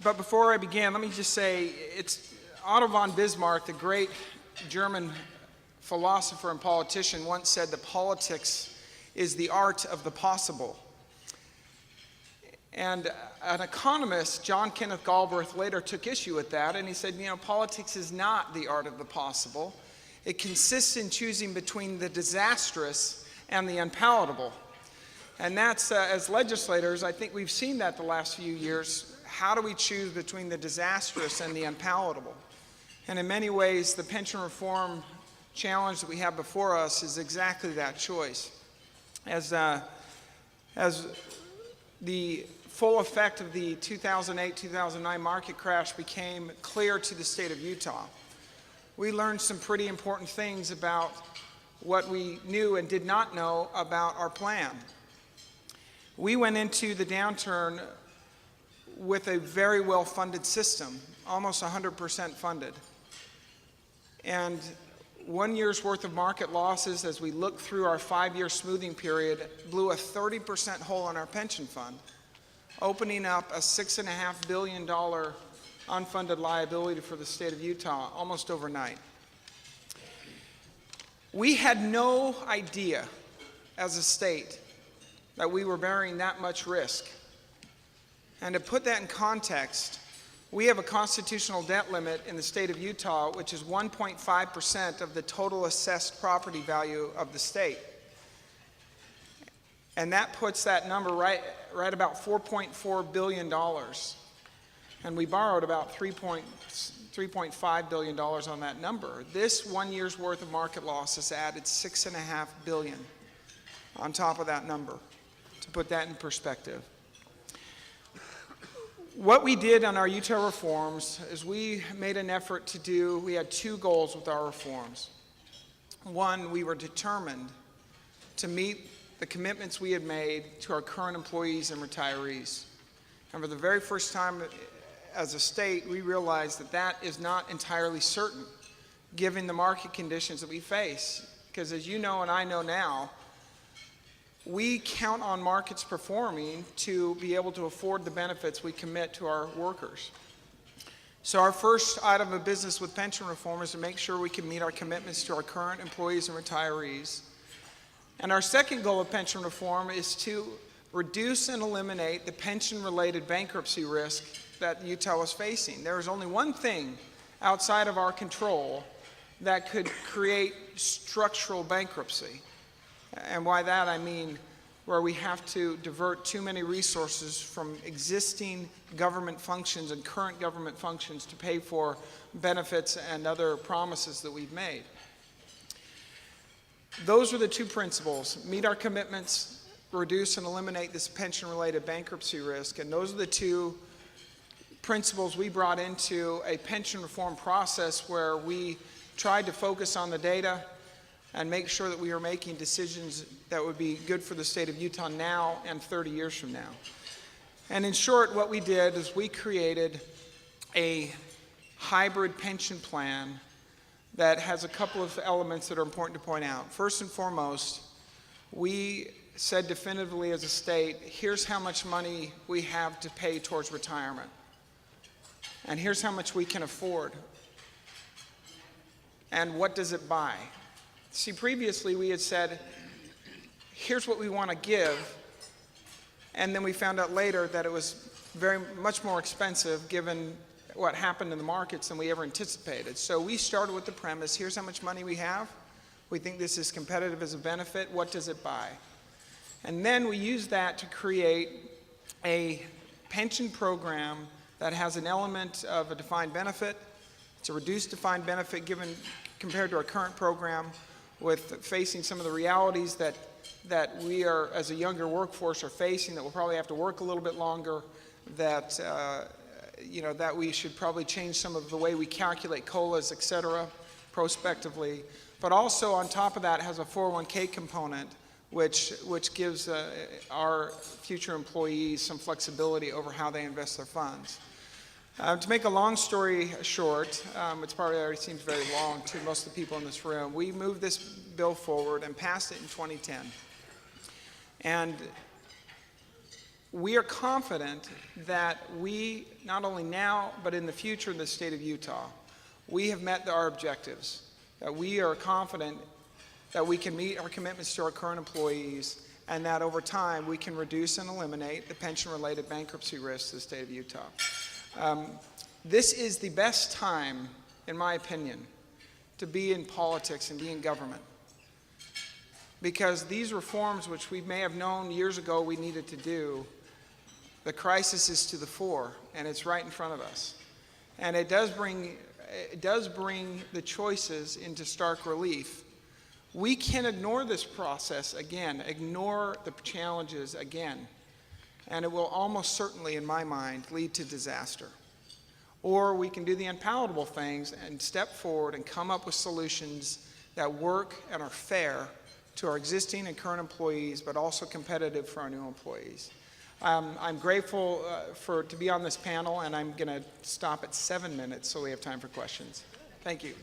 But before I begin, let me just say, it's Otto von Bismarck, the great German philosopher and politician, once said that politics is the art of the possible. And an economist, John Kenneth Galbraith, later took issue with that, and he said, politics is not the art of the possible. It consists in choosing between the disastrous and the unpalatable. And that's, as legislators, I think we've seen that the last few years. How do we choose between the disastrous and the unpalatable? And in many ways, the pension reform challenge that we have before us is exactly that choice. As the full effect of the 2008-2009 market crash became clear to the state of Utah, we learned some pretty important things about what we knew and did not know about our plan. We went into the downturn with a very well-funded system, almost 100% funded. And 1 year's worth of market losses as we looked through our 5-year smoothing period blew a 30% hole in our pension fund, opening up a $6.5 billion unfunded liability for the state of Utah almost overnight. We had no idea as a state that we were bearing that much risk. And to put that in context, we have a constitutional debt limit in the state of Utah, which is 1.5% of the total assessed property value of the state. And that puts that number right about $4.4 billion. And we borrowed about $3.5 billion on that number. This 1 year's worth of market losses added $6.5 billion on top of that number, to put that in perspective. What we did on our Utah reforms is we made an effort we had two goals with our reforms. One, we were determined to meet the commitments we had made to our current employees and retirees. And for the very first time as a state, we realized that that is not entirely certain, given the market conditions that we face. Because as you know and I know now, we count on markets performing to be able to afford the benefits we commit to our workers. So our first item of business with pension reform is to make sure we can meet our commitments to our current employees and retirees. And our second goal of pension reform is to reduce and eliminate the pension-related bankruptcy risk that Utah was facing. There is only one thing outside of our control that could create structural bankruptcy. And by that I mean where we have to divert too many resources from existing government functions and current government functions to pay for benefits and other promises that we've made. Those are the two principles: meet our commitments, reduce and eliminate this pension-related bankruptcy risk. And those are the two principles we brought into a pension reform process where we tried to focus on the data and make sure that we are making decisions that would be good for the state of Utah now and 30 years from now. And in short, what we did is we created a hybrid pension plan that has a couple of elements that are important to point out. First and foremost, we said definitively as a state, here's how much money we have to pay towards retirement. And here's how much we can afford. And what does it buy? See, previously we had said, here's what we want to give, and then we found out later that it was very much more expensive given what happened in the markets than we ever anticipated. So we started with the premise, here's how much money we have. We think this is competitive as a benefit. What does it buy? And then we used that to create a pension program that has an element of a defined benefit. It's a reduced defined benefit compared to our current program, with facing some of the realities that we are, as a younger workforce, are facing, that we'll probably have to work a little bit longer, that that we should probably change some of the way we calculate COLAs, et cetera, prospectively. But also on top of that has a 401k component, which gives our future employees some flexibility over how they invest their funds. To make a long story short, it probably already seems very long to most of the people in this room, we moved this bill forward and passed it in 2010. And we are confident that we, not only now, but in the future in the state of Utah, we have met our objectives, that we are confident that we can meet our commitments to our current employees, and that over time we can reduce and eliminate the pension-related bankruptcy risks of the state of Utah. This is the best time, in my opinion, to be in politics and be in government, because these reforms, which we may have known years ago we needed to do, the crisis is to the fore, and it's right in front of us. And it does bring the choices into stark relief. We can ignore this process again, ignore the challenges again, and it will almost certainly, in my mind, lead to disaster. Or we can do the unpalatable things and step forward and come up with solutions that work and are fair to our existing and current employees, but also competitive for our new employees. I'm grateful to be on this panel, and I'm going to stop at 7 minutes so we have time for questions. Thank you.